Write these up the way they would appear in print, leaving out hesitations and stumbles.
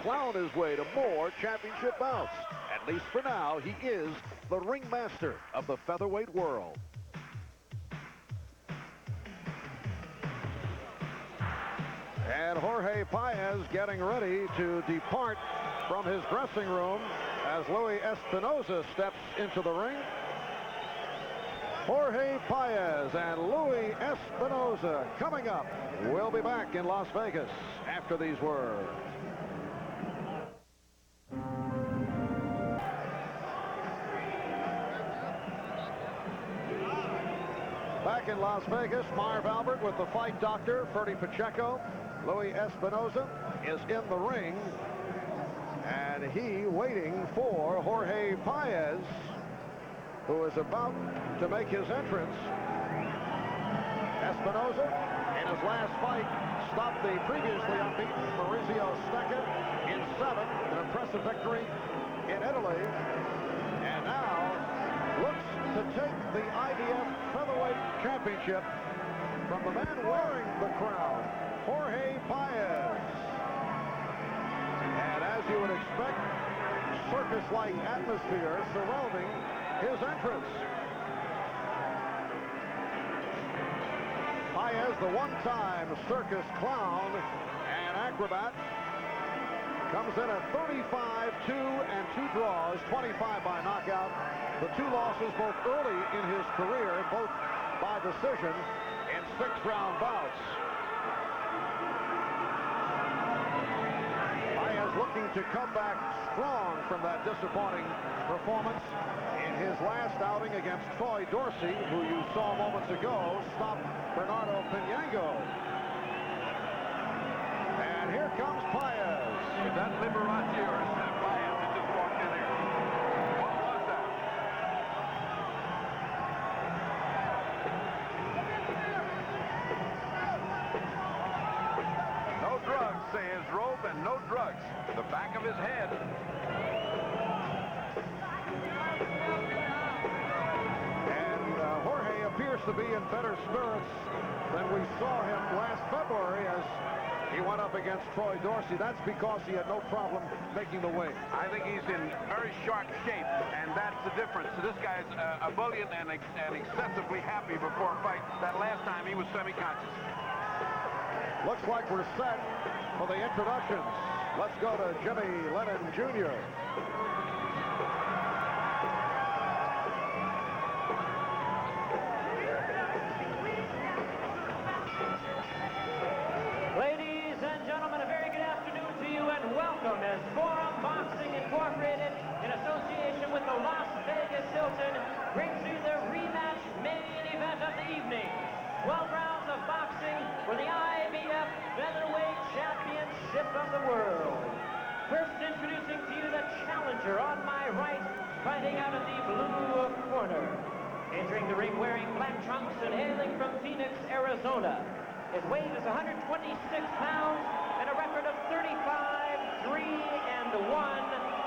clown his way to more championship bouts. At least for now, he is the ringmaster of the featherweight world. And Jorge Paez getting ready to depart from his dressing room as Louie Espinoza steps into the ring. Jorge Paez and Louie Espinoza coming up. We'll be back in Las Vegas after these words. Back in Las Vegas, Marv Albert with the fight doctor, Ferdy Pacheco. Louie Espinoza is in the ring, and he waiting for Jorge Paez, who is about to make his entrance. Espinoza, in his last fight, stopped the previously unbeaten Maurizio Stecca in 7, an impressive victory in Italy, and now looks to take the IBF Featherweight Championship from the man wearing the crown, Jorge Paez. And as you would expect, circus-like atmosphere surrounding his entrance. Paez, the one-time circus clown and acrobat, comes in at 35-2 and 2 draws, 25 by knockout. The 2 losses both early in his career, both by decision in 6-round bouts. Paez looking to come back strong from that disappointing performance in his last outing against Troy Dorsey, who you saw moments ago stop Bernardo Pinango. And here comes Paez. Is that Liberace or is that Paez that just walked in here? What was that? No drugs, say his robe, and no drugs to the back of his head. And Jorge appears to be in better spirits than we saw him last February as he went up against Troy Dorsey. That's because he had no problem making the weight. I think he's in very sharp shape, and that's the difference. This guy's ebullient and excessively happy before a fight. That last time he was semi-conscious. Looks like we're set for the introductions. Let's go to Jimmy Lennon Jr. Ladies and gentlemen, a very good afternoon to you and welcome as Forum Boxing Incorporated, in association with the Las Vegas Hilton, brings you the rematch main event of the evening. 12 rounds of boxing for the IBF Featherweight Championship of the world. First introducing to you the challenger on my right, fighting out of the blue corner. Entering the ring wearing black trunks and hailing from Phoenix, Arizona. His weight is 126 pounds and a record of 35-3-1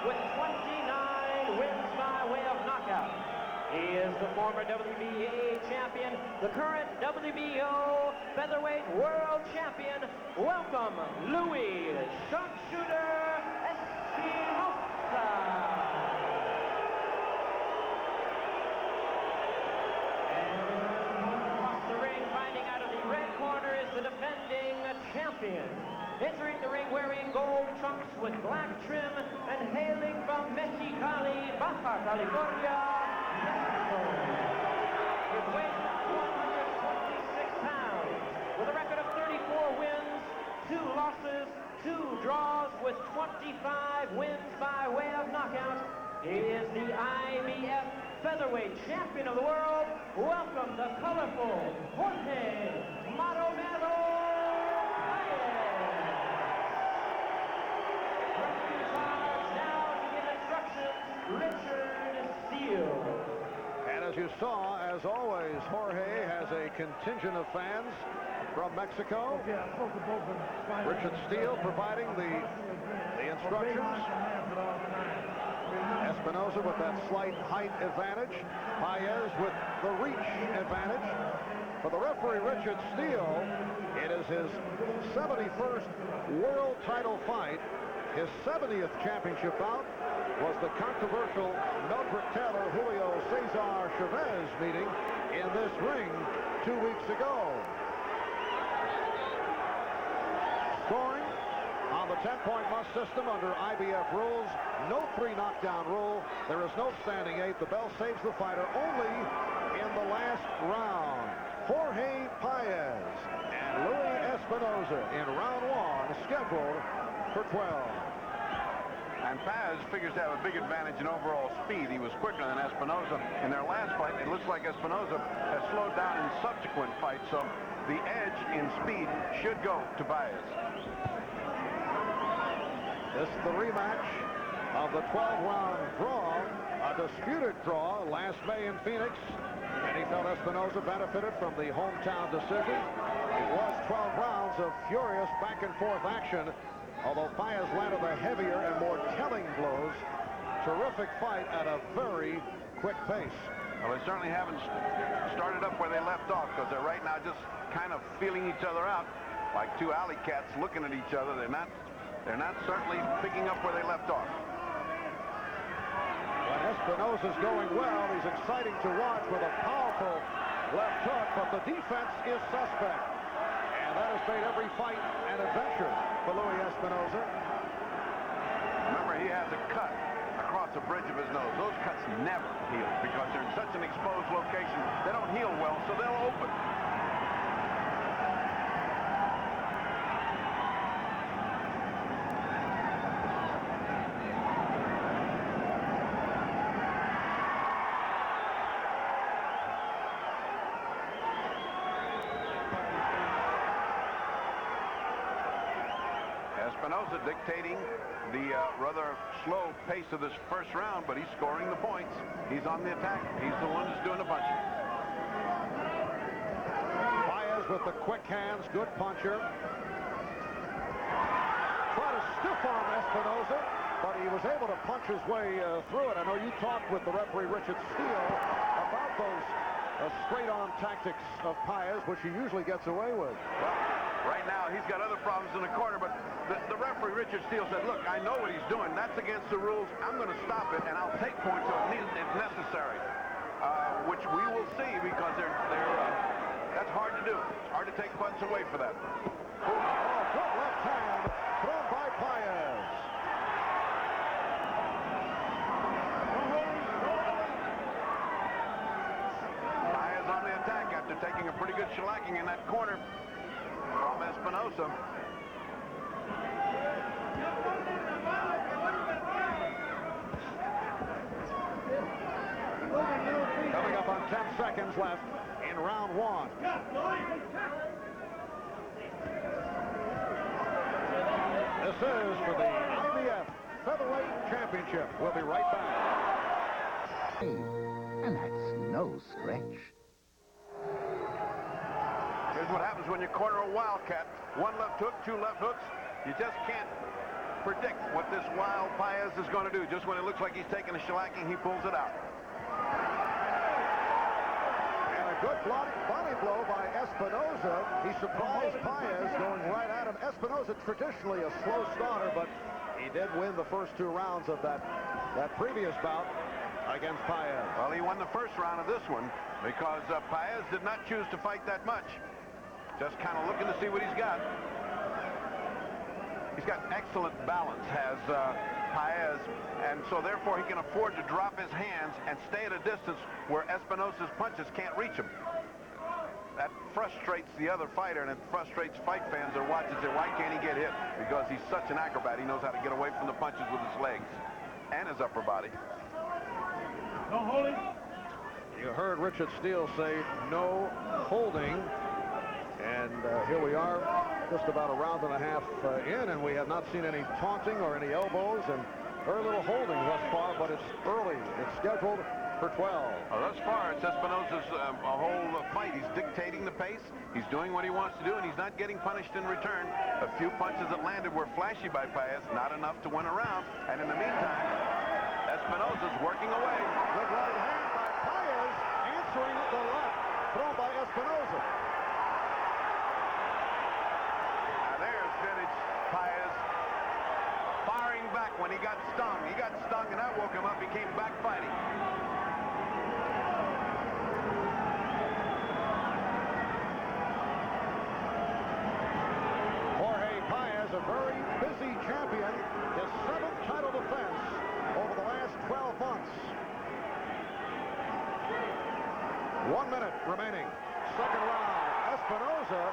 with 29 wins by way of knockout. He is the former WBA champion, the current WBO featherweight world champion. Welcome, Louie "Sharpshooter" Espinoza. The defending champion, entering the ring wearing gold trunks with black trim and hailing from Mexicali, Baja California, Mexico. His weight 126 pounds, with a record of 34 wins, 2 losses, 2 draws, with 25 wins by way of knockout. He is the IBF Featherweight Champion of the world. Welcome the colorful Jorge Maromero Paez. Now to give instructions, Richard Steele. And as you saw, as always, Jorge has a contingent of fans from Mexico. Richard Steele providing the instructions. Espinoza with that slight height advantage. Paez with the reach advantage. For the referee, Richard Steele, it is his 71st world title fight His 70th championship bout was the controversial Mildred Taylor-Julio Cesar Chavez meeting in this ring 2 weeks ago. Scoring on the 10-point must system under IBF rules. No 3 knockdown rule. There is no standing 8. The bell saves the fighter only in the last round. Jorge Paez and Louie Espinoza in round 1, scheduled for 12. And Paez figures to have a big advantage in overall speed. He was quicker than Espinoza. In their last fight, it looks like Espinoza has slowed down in subsequent fights, so the edge in speed should go to Paez. This is the rematch of the 12-round draw, a disputed draw last May in Phoenix, and he felt Espinoza benefited from the hometown decision. It was 12 rounds of furious back-and-forth action, although Paez landed the heavier and more telling blows. Terrific fight at a very quick pace. Well, they certainly haven't started up where they left off, because they're right now just kind of feeling each other out like two alley cats looking at each other. They're not certainly picking up where they left off. When Espinoza's going well, he's exciting to watch with a powerful left hook, but the defense is suspect. And that has made every fight an adventure for Louie Espinoza. Remember, he has a cut across the bridge of his nose. Those cuts never heal because they're in such an exposed location. They don't heal well, so they'll open. Espinoza dictating the rather slow pace of this first round, but he's scoring the points. He's on the attack. He's the one who's doing the punching. Paez with the quick hands, good puncher. Try to stiff arm Espinoza, but he was able to punch his way through it. I know you talked with the referee Richard Steele about those straight arm tactics of Paez, which he usually gets away with. Well, right now, he's got other problems in the corner, but the referee, Richard Steele, said, look, I know what he's doing. That's against the rules. I'm going to stop it, and I'll take points if necessary, which we will see because that's hard to do. It's hard to take points away for that. Oh, good left hand thrown by Paez. Paez on the attack after taking a pretty good shellacking in that corner from Espinoza. Coming up on 10 seconds left in round 1. This is for the IBF Featherweight Championship. We'll be right back. And that's no stretch. Here's what happens when you corner a wildcat. One left hook, two left hooks. You just can't predict what this wild Paez is going to do. Just when it looks like he's taking a shellacking, he pulls it out. And a good body blow by Espinoza. He surprised Paez going right at him. Espinoza traditionally a slow starter, but he did win the first 2 rounds of that previous bout against Paez. Well, he won the first round of this one because Paez did not choose to fight that much. Just kind of looking to see what he's got. He's got excellent balance, has Paez, and so therefore he can afford to drop his hands and stay at a distance where Espinoza's punches can't reach him. That frustrates the other fighter, and it frustrates fight fans that watch and say, why can't he get hit? Because he's such an acrobat. He knows how to get away from the punches with his legs and his upper body. No holding. You heard Richard Steele say no holding. And here we are, just about a round and a half in, and we have not seen any taunting or any elbows, and very little holding thus far, but it's early. It's scheduled for 12. Well, thus far, it's Espinoza's whole fight. He's dictating the pace. He's doing what he wants to do, and he's not getting punished in return. A few punches that landed were flashy by Paez, not enough to win a round. And in the meantime, Espinoza's working away. Good right hand by Paez, answering the left, thrown by Espinoza. Paez firing when he got stung. He got stung, and that woke him up. He came back fighting. Jorge Paez, a very busy champion, his 7th title defense over the last 12 months. 1 minute remaining. Second round. Espinoza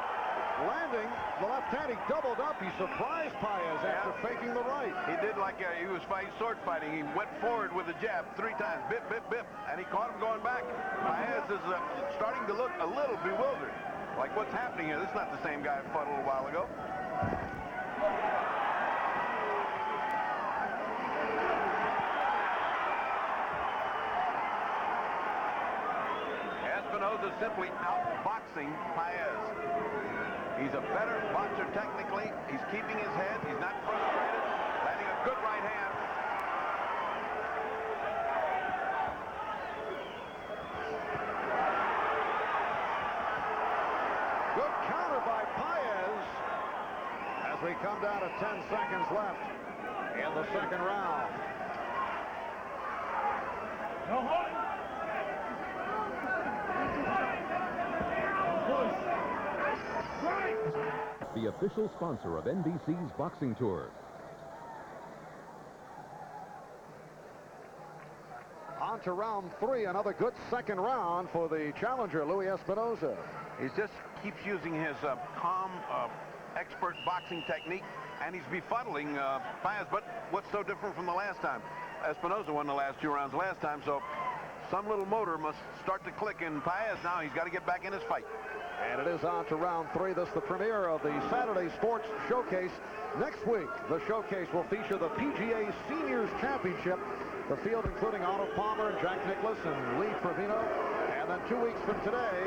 landing the left hand. He doubled up. He surprised Paez after faking the right. He did like he was fighting sword fighting. He went forward with a jab 3 times. Bip, bip, bip. And he caught him going back. Paez is starting to look a little bewildered. Like, what's happening here? This is not the same guy I fought a little while ago. Espinoza simply outboxing Paez. He's a better boxer technically. He's keeping his head. He's not frustrated. Landing a good right hand. Good counter by Paez as we come down to 10 seconds left in the second round. No holding. The official sponsor of NBC's boxing tour. On to round 3, another good second round for the challenger, Louie Espinoza. He just keeps using his calm, expert boxing technique, and he's befuddling Paez. But what's so different from the last time? Espinoza won the last 2 rounds last time, so some little motor must start to click in Paez now. He's got to get back in his fight. And it is on to round 3. This is the premiere of the Saturday Sports Showcase. Next week, the showcase will feature the PGA Seniors Championship. The field including Otto Palmer and Jack Nicklaus and Lee Trevino. And then 2 weeks from today,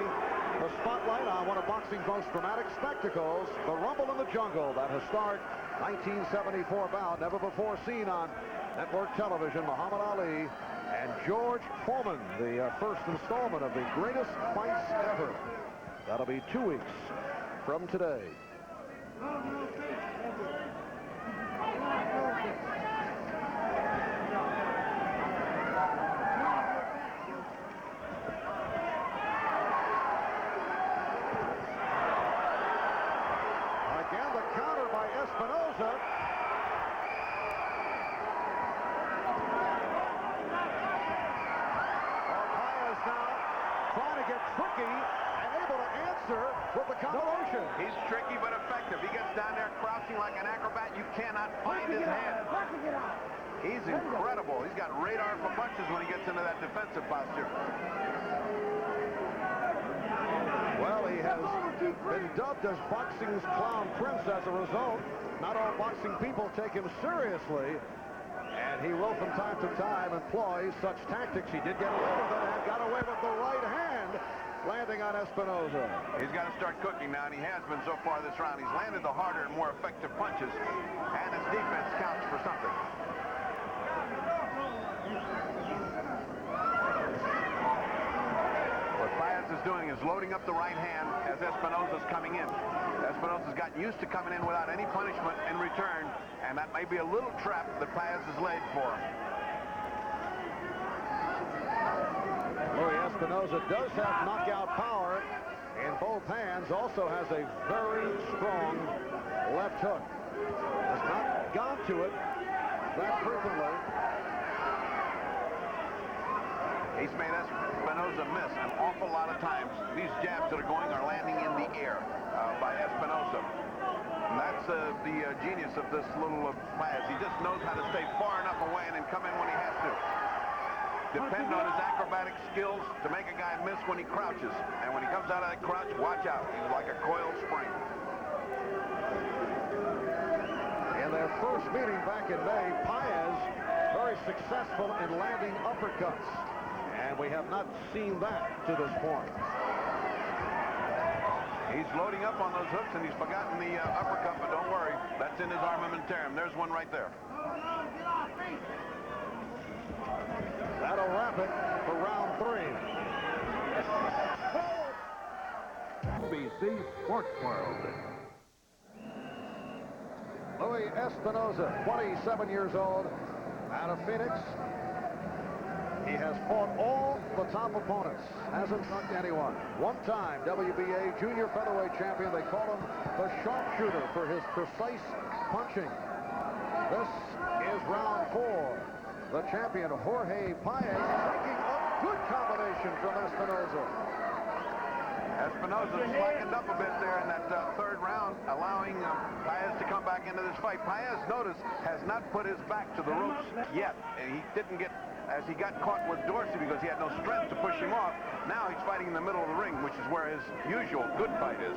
the spotlight on one of boxing's most dramatic spectacles, the Rumble in the Jungle, that historic 1974 bout, never before seen on network television. Muhammad Ali and George Foreman, the first installment of the greatest fights ever. That'll be 2 weeks from today. Again, the counter by Espinoza. Paez now trying to get tricky. With the combination. He's tricky but effective. He gets down there crouching like an acrobat. You cannot find his hand. He's incredible. He's got radar for punches when he gets into that defensive posture. Well, he has been dubbed as boxing's clown prince as a result. Not all boxing people take him seriously, and he will from time to time employ such tactics. He did get away with it and got away with the right hand, landing on Espinoza. He's got to start cooking now, and he has been so far this round. He's landed the harder and more effective punches, and his defense counts for something. What Paez is doing is loading up the right hand as Espinoza's coming in. Espinoza's gotten used to coming in without any punishment in return, and that may be a little trap that Paez has laid for him. Louie Espinoza does have knockout power in both hands, also has a very strong left hook. Has not gone to it that frequently. He's made Espinoza miss an awful lot of times. These jabs that are going are landing in the air by Espinoza. And that's the genius of this little Paez. He just knows how to stay far enough away and then come in when he has to. Depend on his acrobatic skills to make a guy miss when he crouches. And when he comes out of that crouch, watch out. He's like a coiled spring. In their first meeting back in May, Paez very successful in landing uppercuts. And we have not seen that to this point. He's loading up on those hooks, and he's forgotten the uppercut, but don't worry. That's in his armamentarum. There's one right there. That'll wrap it for round 3. NBC Sports World. Louie Espinoza, 27 years old, out of Phoenix. He has fought all the top opponents, hasn't knocked anyone. One-time WBA junior featherweight champion. They call him the sharpshooter for his precise punching. This is round 4. The champion, Jorge Paez, taking a good combination from Espinoza. Espinoza slackened up a bit there in that third round, allowing Paez to come back into this fight. Paez, notice, has not put his back to the ropes yet. And he didn't get, as he got caught with Dorsey because he had no strength to push him off. Now he's fighting in the middle of the ring, which is where his usual good fight is.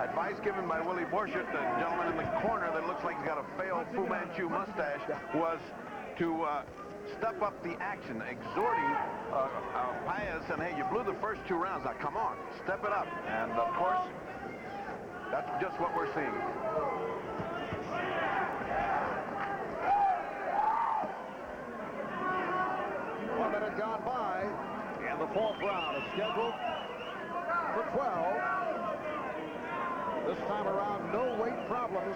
Advice given by Willie Borchert, the gentleman in the corner that looks like he's got a failed Fu Manchu mustache, was to step up the action, exhorting Paez, saying, hey, you blew the first 2 rounds. Now, come on, step it up. And, of course, that's just what we're seeing. One minute gone by, and the 4th round is scheduled for 12. This time around, no weight problems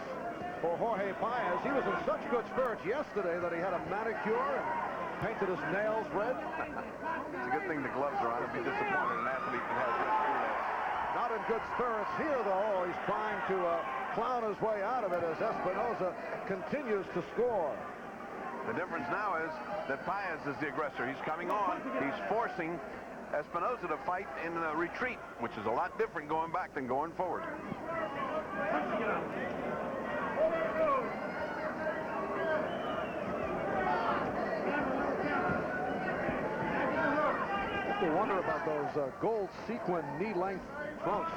for Jorge Paez. He was in such good spirits yesterday that he had a manicure and painted his nails red. It's a good thing the gloves are on. It'd be disappointed an athlete that has red fingernails. Not in good spirits here, though. He's trying to clown his way out of it as Espinoza continues to score. The difference now is that Paez is the aggressor. He's coming on. He's forcing Espinoza to fight in a retreat, which is a lot different going back than going forward. I wonder about those gold sequin knee-length trunks.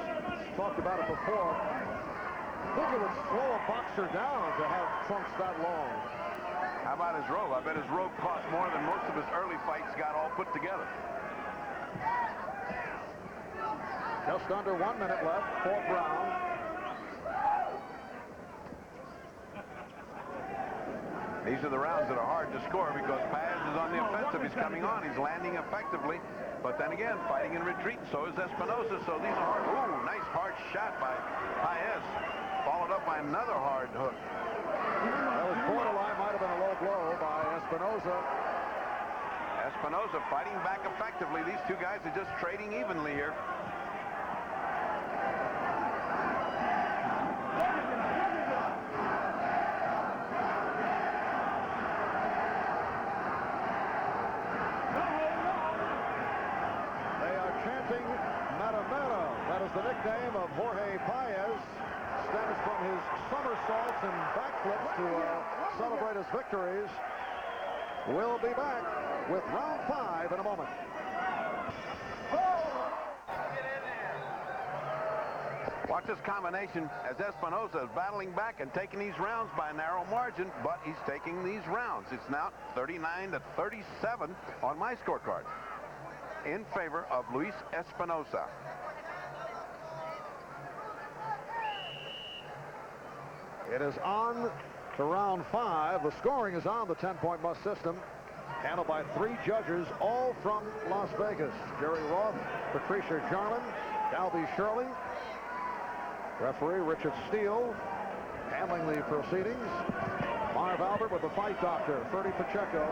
Talked about it before. I think it would slow a boxer down to have trunks that long. How about his robe? I bet his robe cost more than most of his early fights got all put together. Just under 1 minute left, 4th round. These are the rounds that are hard to score because Paez is on the offensive. He's coming on. He's landing effectively. But then again, fighting in retreat. So is Espinoza. So these are hard. Ooh, nice hard shot by Paez. Followed up by another hard hook. That was borderline. Might have been a low blow by Espinoza. Espinoza fighting back effectively. These two guys are just trading evenly here. That is the nickname of Jorge Paez. Stems from his somersaults and backflips to celebrate his victories. We'll be back with round 5 in a moment. Watch this combination as Espinoza is battling back and taking these rounds by a narrow margin, but he's taking these rounds. It's now 39-37 on my scorecard in favor of Luis Espinoza. It is on to round 5. The scoring is on the 10-point must system, handled by 3 judges, all from Las Vegas. Jerry Roth, Patricia Jarman, Dalby Shirley, referee Richard Steele, handling the proceedings. Marv Albert with the fight doctor, Ferdy Pacheco.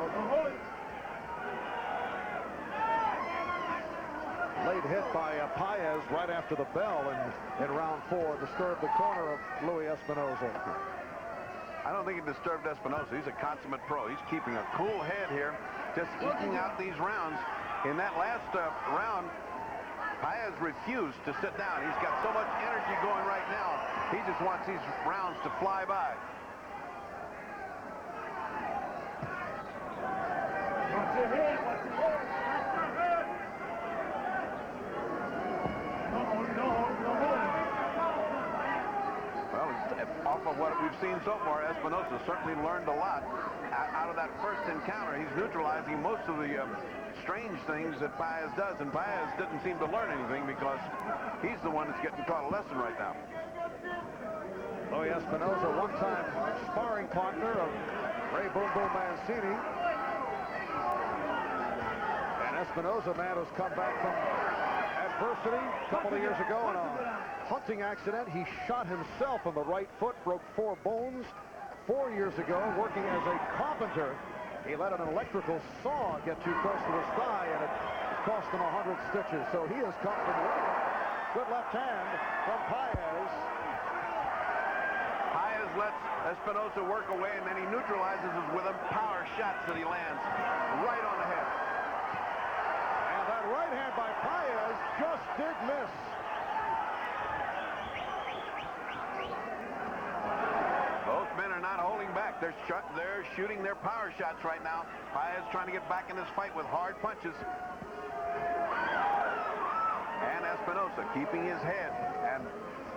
Late hit by Paez right after the bell in round 4 disturbed the corner of Louie Espinoza. I don't think it disturbed Espinoza. He's a consummate pro. He's keeping a cool head here, just eking out these rounds. In that last round, Paez refused to sit down. He's got so much energy going right now. He just wants these rounds to fly by. Watch your head, watch your head. Well, off of what we've seen so far, Espinoza certainly learned a lot out of that first encounter. He's neutralizing most of the strange things that Paez does, and Paez didn't seem to learn anything because he's the one that's getting taught a lesson right now. Louie Espinoza, one-time sparring partner of Ray Boom Boom Mancini. And Espinoza, man, has come back from adversity a couple of years ago and a hunting accident. He shot himself on the right foot, broke 4 bones. 4 years ago, working as a carpenter, he let an electrical saw get too close to his thigh, and it cost him 100 stitches. So he has come from work. Good left hand from Paez. Paez lets Espinoza work away, and then he neutralizes us with them power shots that he lands right on the head. And that right hand by Paez just did miss. Both men are not holding back. They're shooting their power shots right now. Paez trying to get back in this fight with hard punches. And Espinoza keeping his head and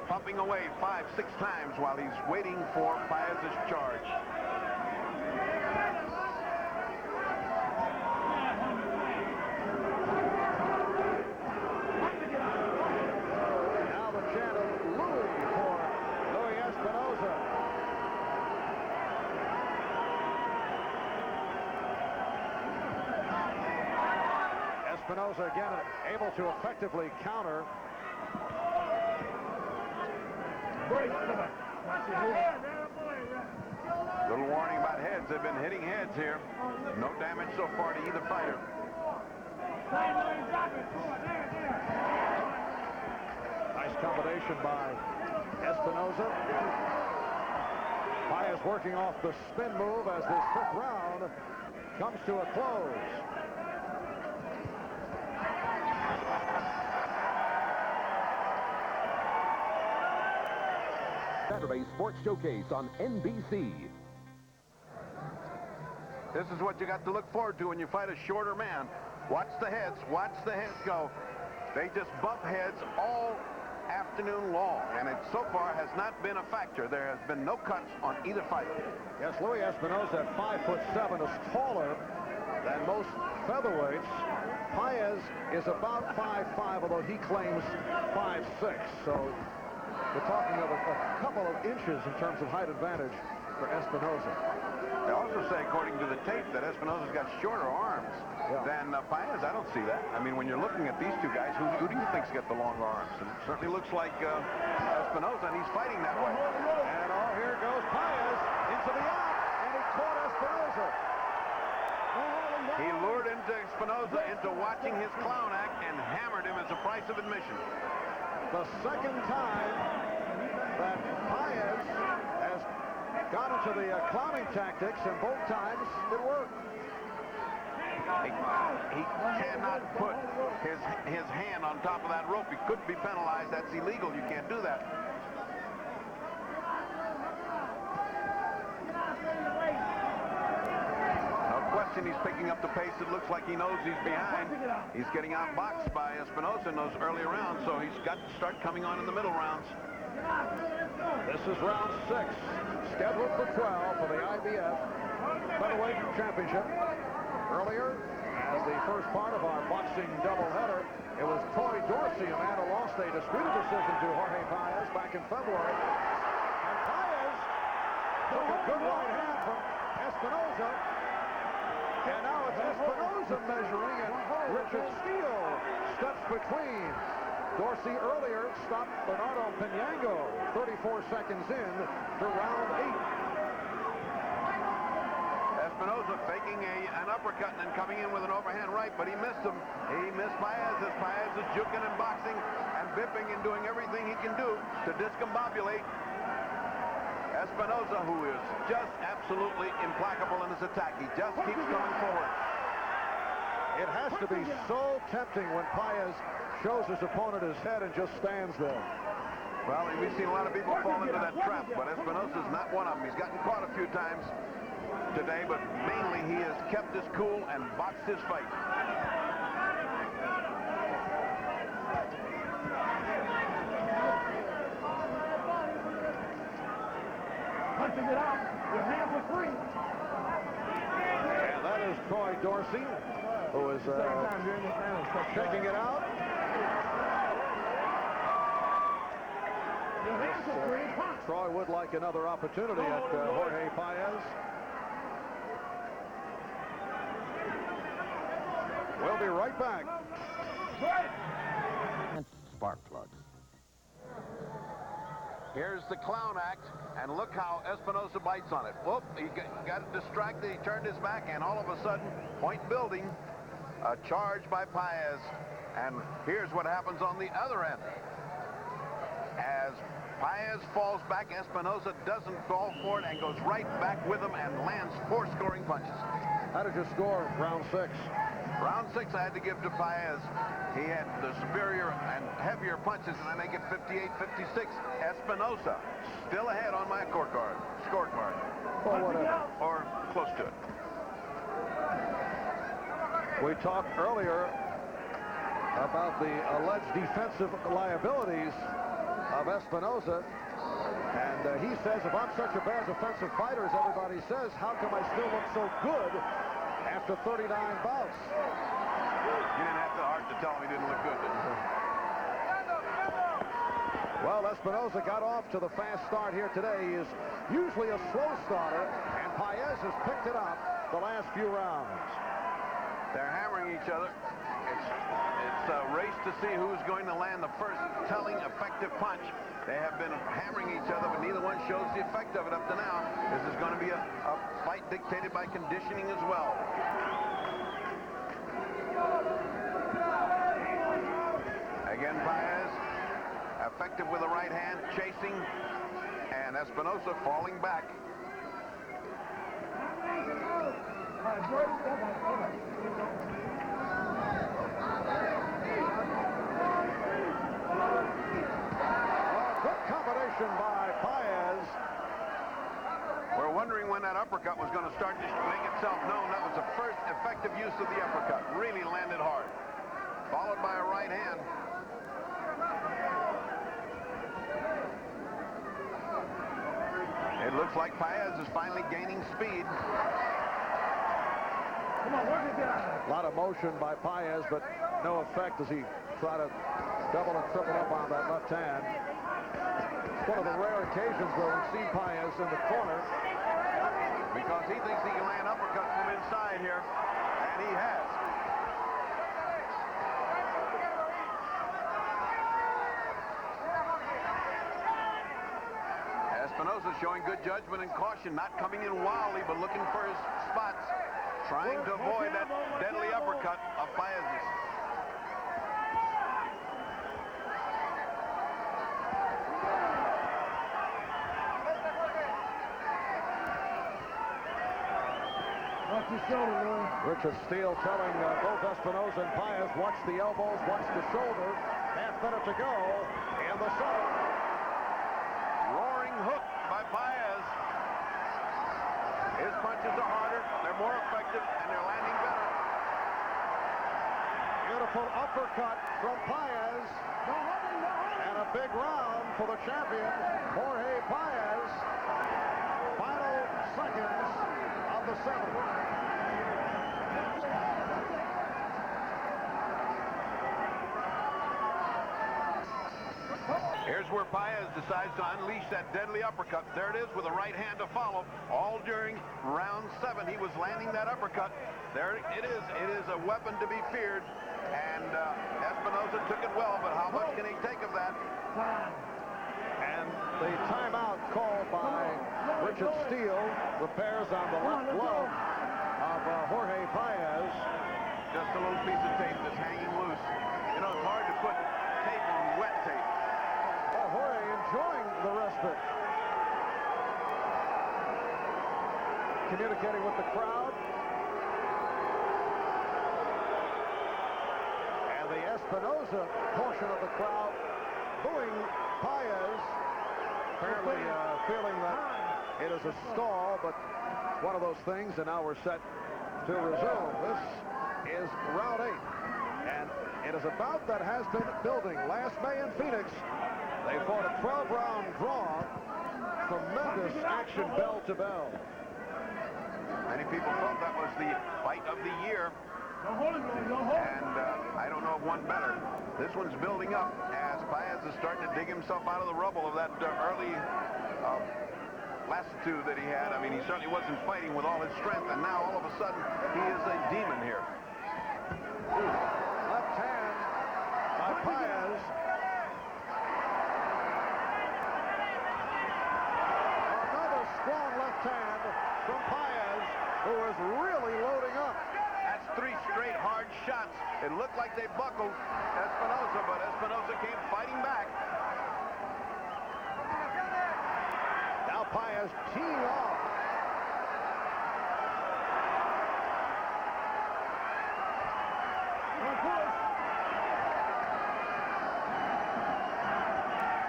pumping away 5, 6 times while he's waiting for Paez's charge. Now the chant of Louie for Louie Espinoza. Espinoza again able to effectively counter. Little warning about heads. They've been hitting heads here. No damage so far to either fighter. Nice combination by Espinoza. Paez working off the spin move as this 5th round comes to a close. Saturday Sports Showcase on NBC. This is what you got to look forward to when you fight a shorter man. Watch the heads go. They just bump heads all afternoon long, and it so far has not been a factor. There has been no cuts on either fight. Yes, Louie Espinoza at 5'7" is taller than most featherweights. Paez is about 5'5", although he claims 5'6". So we're talking of a couple of inches in terms of height advantage for Espinoza. They also say, according to the tape, that Espinoza's got shorter arms than Paez. I don't see that. I mean, when you're looking at these two guys, who do you think's got the longer arms? And it certainly looks like Espinoza, and he's fighting that way. And here goes Paez into the out, and he caught Espinoza. He lured into Espinoza into watching his clown act and hammered him as a price of admission. The second time that Paez has got into the clowning tactics, and both times it worked. He cannot put his hand on top of that rope. He couldn't be penalized. That's illegal. You can't do that. No question he's picking up the pace. It looks like he knows he's behind. He's getting outboxed by Espinoza in those early rounds, so he's got to start coming on in the middle rounds. This is round 6, scheduled for 12 for the IBF Featherweight Championship. Earlier, as the first part of our boxing doubleheader, it was Troy Dorsey, a man who lost a disputed decision to Jorge Paez back in February. And Paez took a good right hand from Espinoza. And now it's Espinoza measuring, and Richard Steele steps between. Dorsey earlier stopped Bernardo Pinango 34 seconds in to round 8. Espinoza faking an uppercut and then coming in with an overhand right, but he missed him. He missed Paez as Paez is juking and boxing and bipping and doing everything he can do to discombobulate Espinoza, who is just absolutely implacable in his attack. He just keeps coming forward. It has to be so tempting when Paez shows his opponent his head and just stands there. Well, we've seen a lot of people fall into that trap, but Espinoza's not one of them. He's gotten caught a few times today, but mainly he has kept his cool and boxed his fight. Punching it out. Your hands are free. And that is Troy Dorsey, who is checking it out. Troy would like another opportunity at Jorge Paez. We'll be right back. Spark plugs. Here's the clown act, and look how Espinoza bites on it. Whoop, he got distracted, he turned his back, and all of a sudden, point building, a charge by Paez. And here's what happens on the other end. As Paez falls back, Espinoza doesn't fall for it and goes right back with him and lands 4 scoring punches. How did you score round 6? Round 6 I had to give to Paez. He had the superior and heavier punches, and I make it 58-56. Espinoza still ahead on my scorecard. Or whatever. Or close to it. We talked earlier about the alleged defensive liabilities of Espinoza. And he says, if I'm such a bad defensive fighter, as everybody says, how come I still look so good after 39 bouts? You didn't have the heart to tell him he didn't look good, did you? Well, Espinoza got off to the fast start here today. He is usually a slow starter, and Paez has picked it up the last few rounds. They're hammering each other. It's a race to see who's going to land the first telling effective punch. They have been hammering each other, but neither one shows the effect of it up to now. This is going to be a fight dictated by conditioning as well. Again, Paez, effective with the right hand, chasing, and Espinoza falling back. Good combination by Paez. We're wondering when that uppercut was going to start to make itself known. That was the first effective use of the uppercut. Really landed hard. Followed by a right hand. It looks like Paez is finally gaining speed. Come on, work it down. A lot of motion by Paez, but no effect as he tried to double and triple up on that left hand. It's one of the rare occasions where we've seen Paez in the corner. Because he thinks he can land uppercuts from inside here, and he has. Espinoza showing good judgment and caution, not coming in wildly, but looking for his spots, trying to avoid that deadly uppercut of Paez's. Watch your shoulder, Louie. Richard Steele telling both Espinoza and Paez, watch the elbows, watch the shoulder. Half-minute to go in the 7th. Roaring hook by Paez. His punches are harder, they're more effective, and they're landing better. Beautiful uppercut from Paez. And a big round for the champion, Jorge Paez. Final seconds of the 7th. Here's where Paez decides to unleash that deadly uppercut. There it is with a right hand to follow. All during round 7, he was landing that uppercut. There it is. It is a weapon to be feared. And Espinoza took it well, but how much can he take of that? And the timeout called by Richard Steele. Repairs on the left glove of Jorge Paez. Just a little piece of tape that's hanging loose. You know, it's hard to put tape on wet tape. Oh, Jorge enjoying the respite. Communicating with the crowd. And the Espinoza portion of the crowd booing Paez. Apparently feeling that it is a stall, but one of those things, and now we're set to resume. This is round 8, and it is a bout that has been building. Last May in Phoenix, they fought a 12-round draw. Tremendous action bell to bell. Many people thought that was the fight of the year. And I don't know of one better. This one's building up as Paez is starting to dig himself out of the rubble of that early lassitude that he had. I mean, he certainly wasn't fighting with all his strength, and now all of a sudden he is a demon here. Left hand by Paez. left hand from Paez, who is really loading up. That's 3 straight hard shots. It looked like they buckled Espinoza, but Espinoza came fighting back. Now Paez teeing off.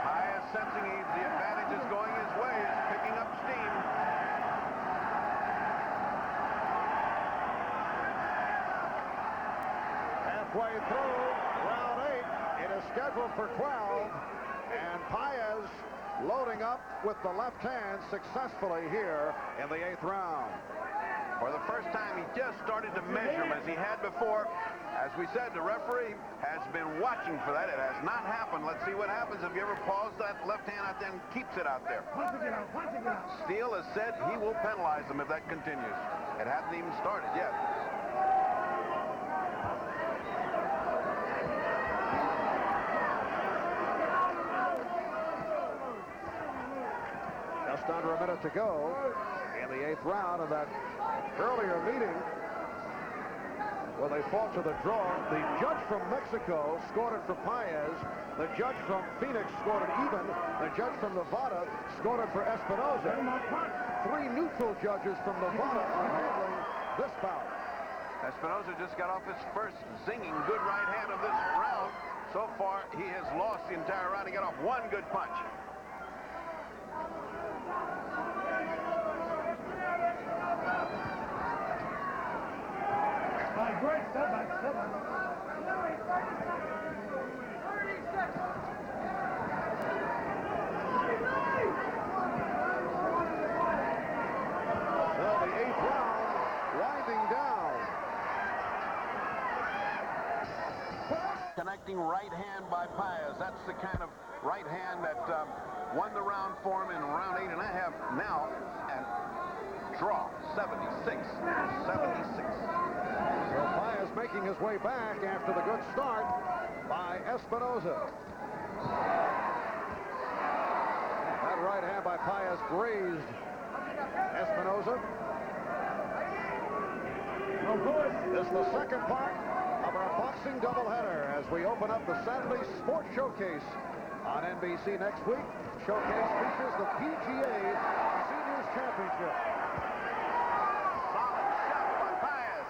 Paez sensing the advantage is going his way, is picking up steam. Halfway through round 8, it is scheduled for 12, and Paez loading up with the left hand successfully here in the 8th round. For the first time, he just started to measure him as he had before. As we said, the referee has been watching for that. It has not happened. Let's see what happens if he ever paws that left hand out there and keeps it out there. Steele has said he will penalize him if that continues. It hasn't even started yet. Just under a minute to go in the 8th round of that earlier meeting where they fought to the draw. The judge from Mexico scored it for Paez. The judge from Phoenix scored it even. The judge from Nevada scored it for Espinoza. 3 neutral judges from Nevada are handling this bout. Espinoza just got off his first zinging good right hand of this round. So far, he has lost the entire round. He got off 1 good punch. Great, step back. Well, the 8th round winding down. Connecting right hand by Paez. That's the kind of right hand that won the round for him in round 8.5. Now, and draw 76. So Paez making his way back after the good start by Espinoza. That right hand by Paez grazed Espinoza. This is the second part of our boxing doubleheader as we open up the Saturday Sports Showcase on NBC next week. Showcase features the PGA Seniors Championship. Solid shot by Paez.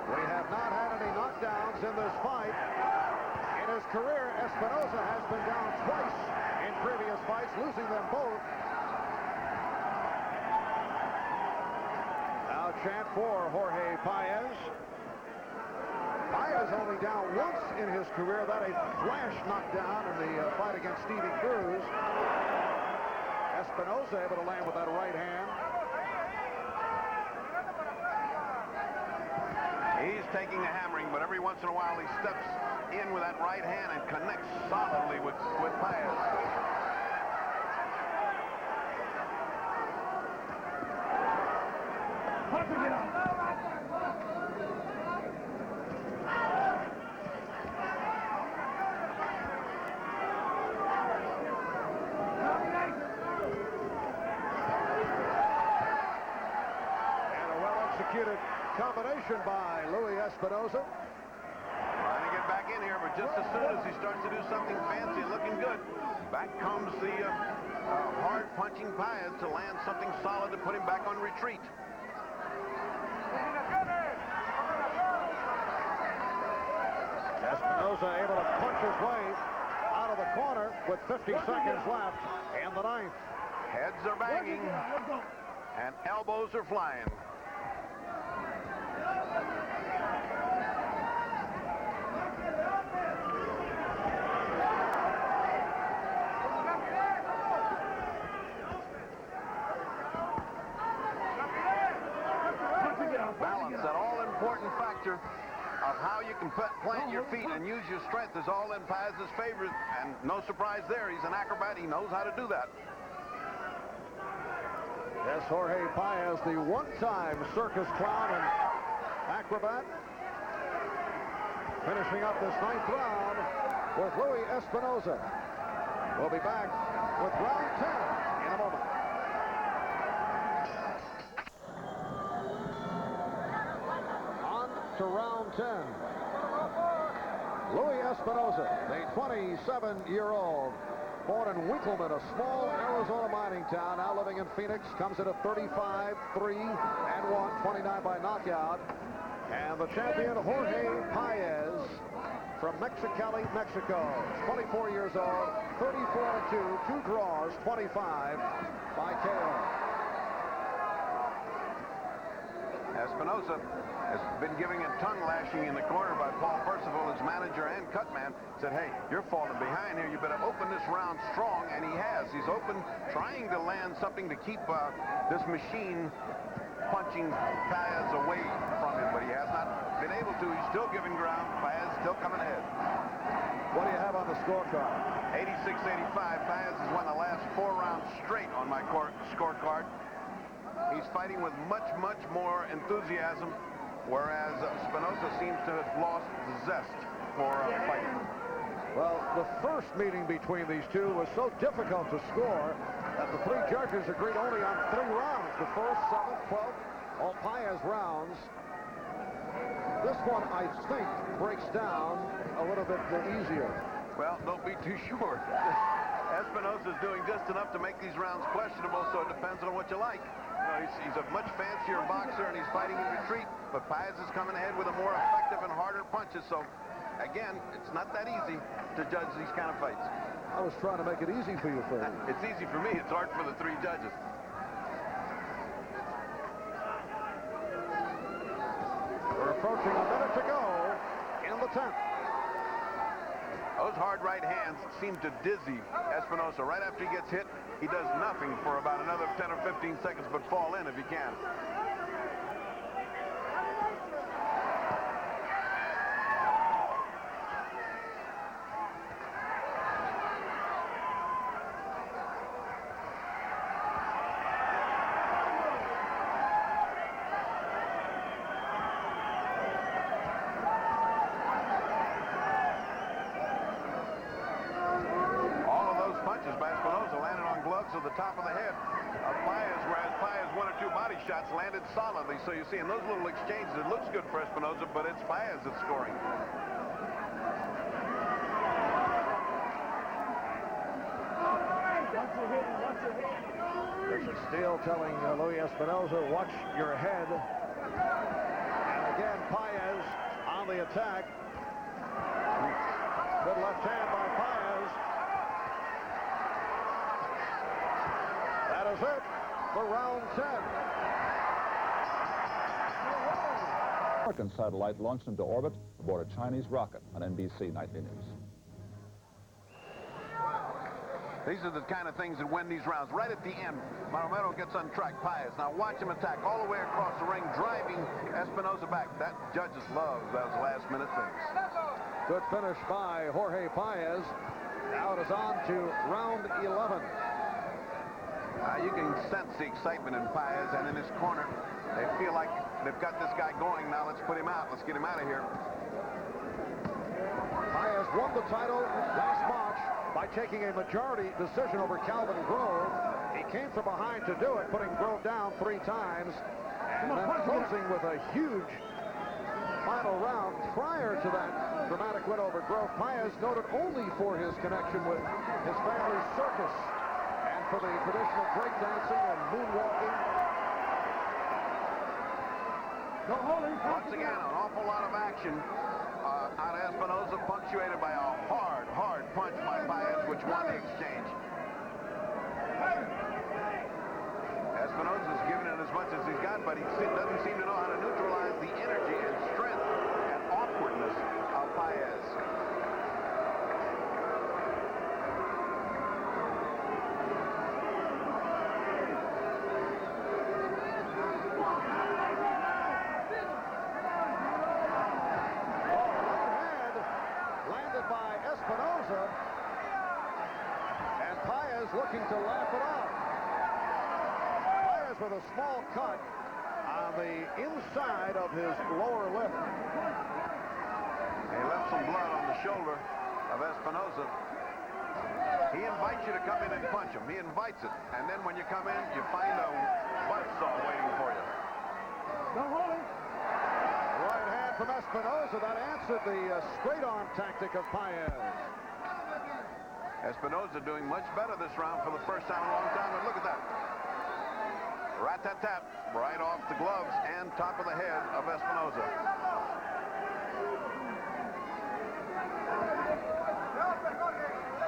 We have not had any knockdowns in this fight. In his career, Espinoza has been down twice in previous fights, losing them both. Now chant for Jorge Paez. Paez only down once in his career. That a flash knockdown in the fight against Stevie Cruz. Espinoza able to land with that right hand. He's taking a hammering, but every once in a while he steps in with that right hand and connects solidly with Paez. And a well-executed combination by Louie Espinoza. Trying to get back in here, but just as soon as he starts to do something fancy and looking good, back comes the hard-punching Paez to land something solid to put him back on retreat. Espinoza able to punch his way out of the corner with 50 seconds left in the 9th. Heads are banging, and elbows are flying. Balance, that all-important factor of how you can plant your feet and use your strength is all in Paez's favor, and no surprise there. He's an acrobat. He knows how to do that. Yes, Jorge Paez, the one-time circus clown and acrobat. Finishing up this 9th round with Louie Espinoza. We'll be back with round 10 in a moment. On to round 10. Louie Espinoza, the 27-year-old, born in Winkleman, a small Arizona mining town, now living in Phoenix, comes in at 35, 3, and 1, 29 by knockout. And the champion, Jorge Paez, from Mexicali, Mexico, 24 years old, 34-2, 2 draws, 25 by KO. Espinoza has been giving a tongue lashing in the corner by Paul Percival, his manager and cutman. Said, hey, you're falling behind here. You better open this round strong, and he has. He's open, trying to land something to keep this machine punching Paez away from him, but he has not been able to. He's still giving ground. Paez still coming ahead. What do you have on the scorecard? 86-85. Paez has won the last 4 rounds straight on my scorecard. He's fighting with much, much more enthusiasm, whereas Espinoza seems to have lost the zest for fighting. Well, the first meeting between these two was so difficult to score that the 3 judges agreed only on 3 rounds. The first, 7th, 12th, all Paez rounds. This one, I think, breaks down a little bit easier. Well, don't be too sure. Espinoza's doing just enough to make these rounds questionable, so it depends on what you like. He's a much fancier boxer, and he's fighting in retreat, but Paez is coming ahead with a more effective and harder punches. So, again, it's not that easy to judge these kind of fights. I was trying to make it easy for you, Freddie. It's easy for me. It's hard for the 3 judges. We're approaching a minute to go in the 10th. Those hard right hands seem to dizzy Espinoza. Right after he gets hit, he does nothing for about another 10 or 15 seconds, but fall in if he can. To the top of the head of Paez, whereas Paez 1 or 2 body shots landed solidly. So you see in those little exchanges, it looks good for Espinoza, but it's Paez that's scoring. Richard Steele telling Louie Espinoza, watch your head. And again, Paez on the attack. Good left hand by Paez. That is it for round 10. American satellite launched into orbit aboard a Chinese rocket on NBC Nightly News. These are the kind of things that win these rounds. Right at the end, Maromero gets untracked Paez. Now watch him attack all the way across the ring, driving Espinoza back. That judges love those last-minute things. Good finish by Jorge Paez. Now it is on to round 11. You can sense the excitement in Paez and in his corner. They feel like they've got this guy going. Now let's put him out. Let's get him out of here. Paez won the title last March by taking a majority decision over Calvin Grove. He came from behind to do it, putting Grove down 3 times, and then closing with a huge final round. Prior to that dramatic win over Grove, Paez noted only for his connection with his family's circus and for the traditional breakdancing and moonwalking. Once again, an awful lot of action out of Espinoza, punctuated by a hard punch by Paez, which won the exchange. Espinoza's given it as much as he's got, but he doesn't seem to know how to neutralize the energy and strength and awkwardness of Paez. And Paez looking to laugh it off. Paez with a small cut on the inside of his lower lip. He left some blood on the shoulder. of Espinoza. He invites you to come in and punch him. He invites it. And then when you come in, you find a buzzsaw waiting for you. Don't hold it. Right hand from Espinoza. That answered the straight arm tactic of Paez. Espinoza doing much better this round for the first time in a long time. And look at that. Rat-tat-tat. Right off the gloves and top of the head of Espinoza.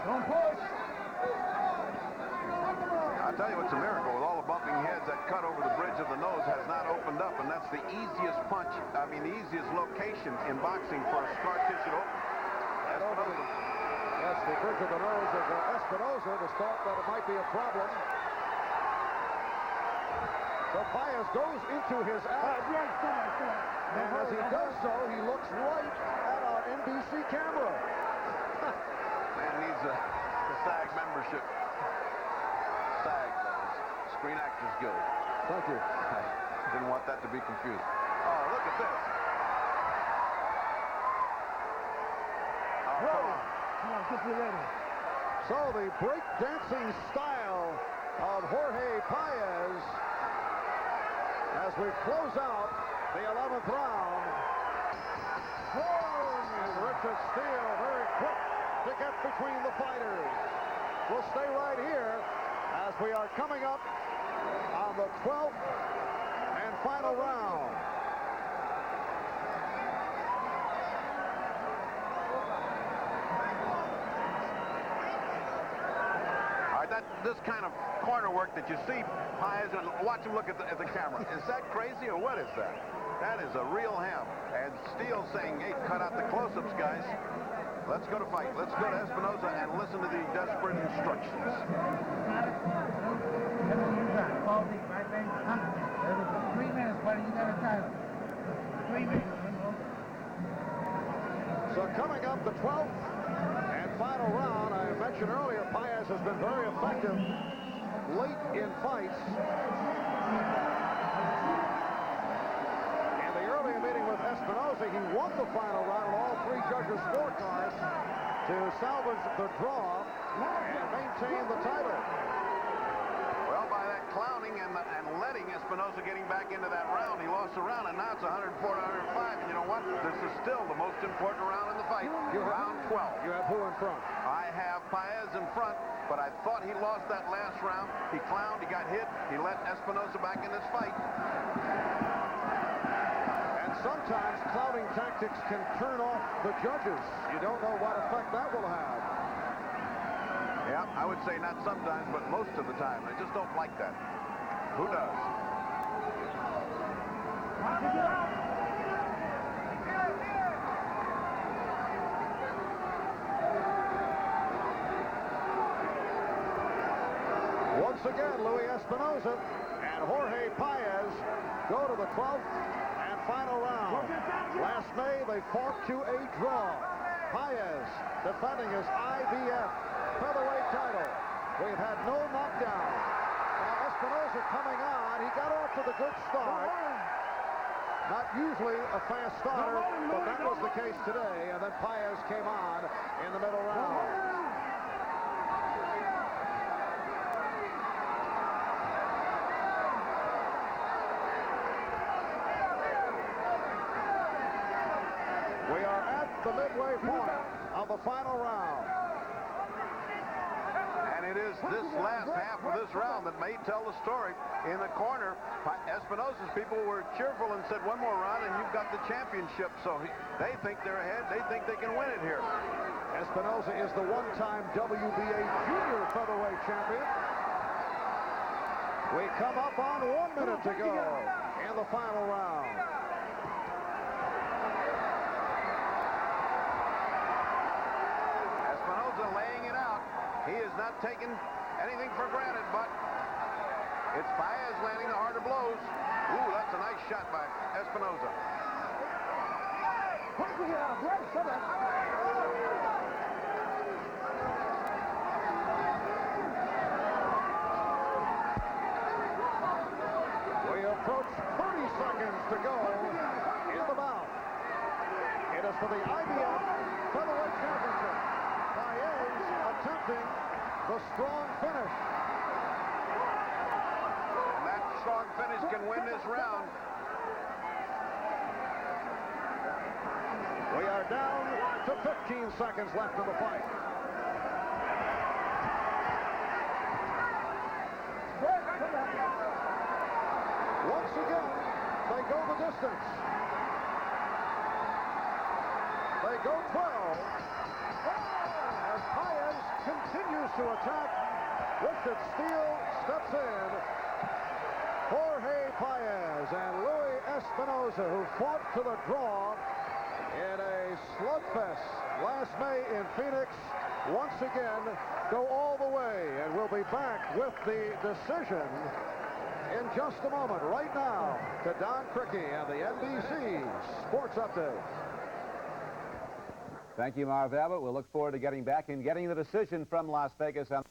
Don't push. I'll tell you, it's a miracle with all the bumping heads. That cut over the bridge of the nose has not opened up, and that's the easiest punch, the easiest location in boxing for a scar tissue to open. Espinoza. Yes, the bridge of the nose of Espinoza was thought that it might be a problem. So Paez goes into his act, and as he does so, he looks right at our NBC camera. Man needs a SAG membership. SAG, that is. Screen Actors Guild. Thank you. I didn't want that to be confused. Oh, look at this. Oh, come on. Come on, get you ready. So the break-dancing style of Jorge Paez as we close out the 11th round. And Richard Steele very quick to get between the fighters. We'll stay right here as we are coming up on the 12th and final round. All right, this kind of corner work that you see, Paez, and watch him look at the camera. Is that crazy or what is that? That is a real ham. And Steele saying, hey, cut out the close-ups, guys. Let's go to fight. Let's go to Espinoza and listen to the desperate instructions. 3 minutes, buddy. You got a title. 3 minutes. So coming up the 12th and final round, I mentioned earlier, Paez has been very effective late in fights. In the earlier meeting with Espinoza, he won the final round on all 3 judges' scorecards to salvage the draw and maintain the title. Well, by that clowning and letting Espinoza getting back into that round, he lost the round, and now it's 104 to 105. And you know what? This is still the most important round in the fight. Round 12. You have who in front? I have Paez in front, but I thought he lost that last round. He clowned, he got hit, he let Espinoza back in this fight. And sometimes clouding tactics can turn off the judges. You don't know what effect that will have. Yeah, I would say not sometimes, but most of the time. I just don't like that. Who does? Once again, Louie Espinoza and Jorge Paez go to the 12th and final round. Last May, they fought to a draw. Paez defending his IBF featherweight title. We've had no knockdown. Now Espinoza coming on. He got off to the good start. Not usually a fast starter, but that was the case today. And then Paez came on in the middle round. We are at the midway point of the final round. And it is this last half of this round that may tell the story. In the corner, Espinoza's people were cheerful and said, one more round and you've got the championship. So they think they're ahead. They think they can win it here. Espinoza is the one-time WBA junior featherweight champion. We come up on 1 minute to go in the final round. Espinoza laying it out. He is not taking anything for granted, but it's Paez landing the harder blows. Ooh, that's a nice shot by Espinoza. We approach 30 seconds to go in the bout. It is for the IBF Featherweight Championship. bulldog finish can win this round. We are down to 15 seconds left in the fight. Once again, they go the distance. They go 12. As Paez continues to attack, Richard Steele steps in. Jorge Paez and Louie Espinoza, who fought to the draw in a slugfest last May in Phoenix, once again go all the way, and we'll be back with the decision in just a moment. Right now, to Don Criqui and the NBC Sports Update. Thank you, Marv Albert. We'll look forward to getting back and getting the decision from Las Vegas. All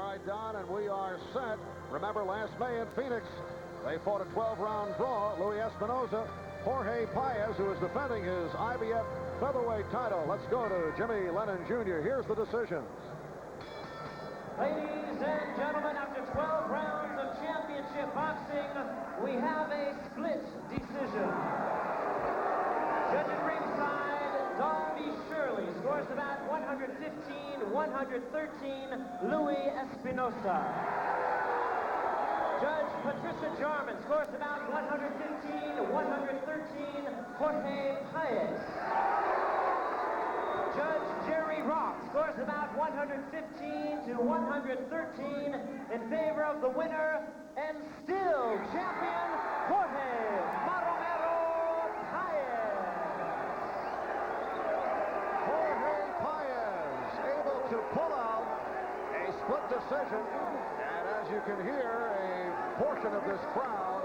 right, Don, and we are set. Remember, last May in Phoenix, they fought a 12-round draw. Louie Espinoza, Jorge Paez, who is defending his IBF featherweight title. Let's go to Jimmy Lennon Jr. Here's the decisions. Ladies and gentlemen, after 12 rounds of championship boxing, we have a split decision. Judging ringside, Darby Shirley scores about 115-113, Louie Espinoza. Judge Patricia Jarman scores about 115-113, Jorge Paez. Judge Jerry Rock scores about 115-113 in favor of the winner and still champion, Jorge Maromero Paez. Jorge Paez able to pull out a split decision, and as you can hear, a portion of this crowd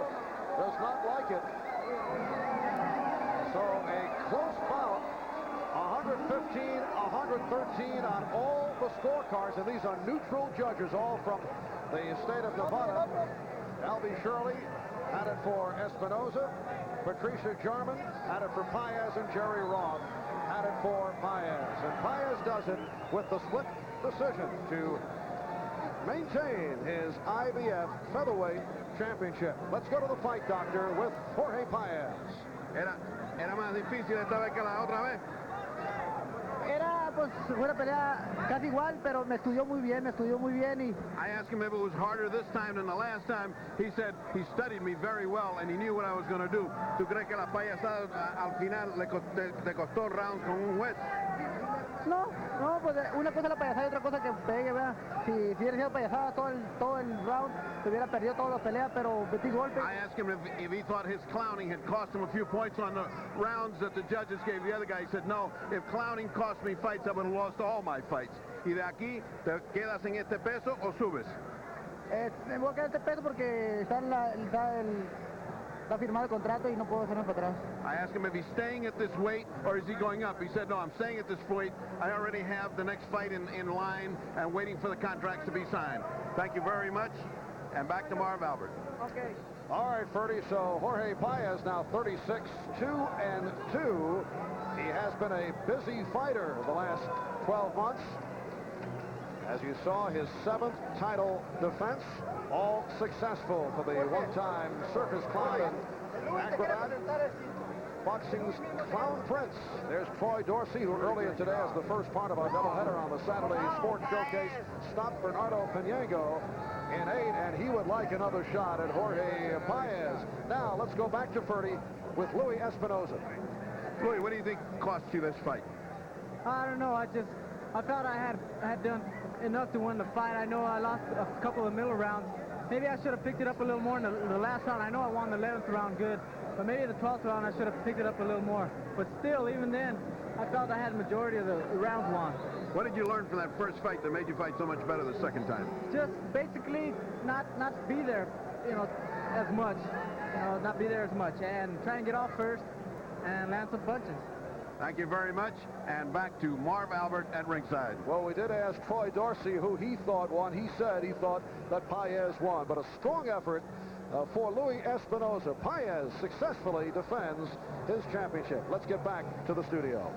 does not like it. So a close bout, 115-113 on all the scorecards, and these are neutral judges, all from the state of Nevada. Albie Shirley had it for Espinoza. Patricia Jarman had it for Paez, and Jerry Roth had it for Paez. And Paez does it with the split decision to maintain his IBF featherweight championship. Let's go to the fight, doctor, with Jorge Paez. Era más difícil esta vez que la otra vez. Era pues una pelea casi igual, pero me estudió muy bien y I asked him if it was harder this time than the last time. He said he studied me very well and he knew what I was going to do. ¿Tú crees que la payasada al final le costó rounds con un juez? no, pues una cosa es la payasada y otra cosa que pegue, ¿verdad? Si hubiera sido payasada todo el round, se hubiera perdido toda la pelea, pero metí golpe. I asked him if he thought his clowning had cost him a few points on the rounds that the judges gave the other guy. He said, no, if clowning cost me fights, I would have lost all my fights. Y de aquí, ¿te quedas en este peso o subes? Me voy a quedar este peso porque está firmado el contrato y no puedo hacerme para atrás. I asked him if he's staying at this weight or is he going up. He said, no, I'm staying at this weight. I already have the next fight in line and waiting for the contracts to be signed. Thank you very much. And back to Marv Albert. Okay. All right, Ferdy, so Jorge Paez now 36-2-2. He has been a busy fighter the last 12 months. As you saw, his 7th title defense, all successful for the one-time circus clown acrobat, boxing's clown prince. There's Troy Dorsey, who earlier today, as the first part of our doubleheader on the Saturday Sports Showcase, stopped Bernardo Pinengo in 8, and he would like another shot at Jorge Paez. Now, let's go back to Ferdy with Louie Espinoza. Louie, what do you think cost you this fight? I don't know. I thought I had done enough to win the fight. I know I lost a couple of middle rounds. Maybe I should have picked it up a little more in the last round. I know I won the 11th round good, but maybe the 12th round I should have picked it up a little more. But still, even then, I felt I had the majority of the rounds won. What did you learn from that first fight that made you fight so much better the second time? Just basically not be there, as much. Not be there as much, and try and get off first and land some punches. Thank you very much, and back to Marv Albert at ringside. Well, we did ask Troy Dorsey who he thought won. He said he thought that Paez won, but a strong effort for Louie Espinoza. Paez successfully defends his championship. Let's get back to the studio.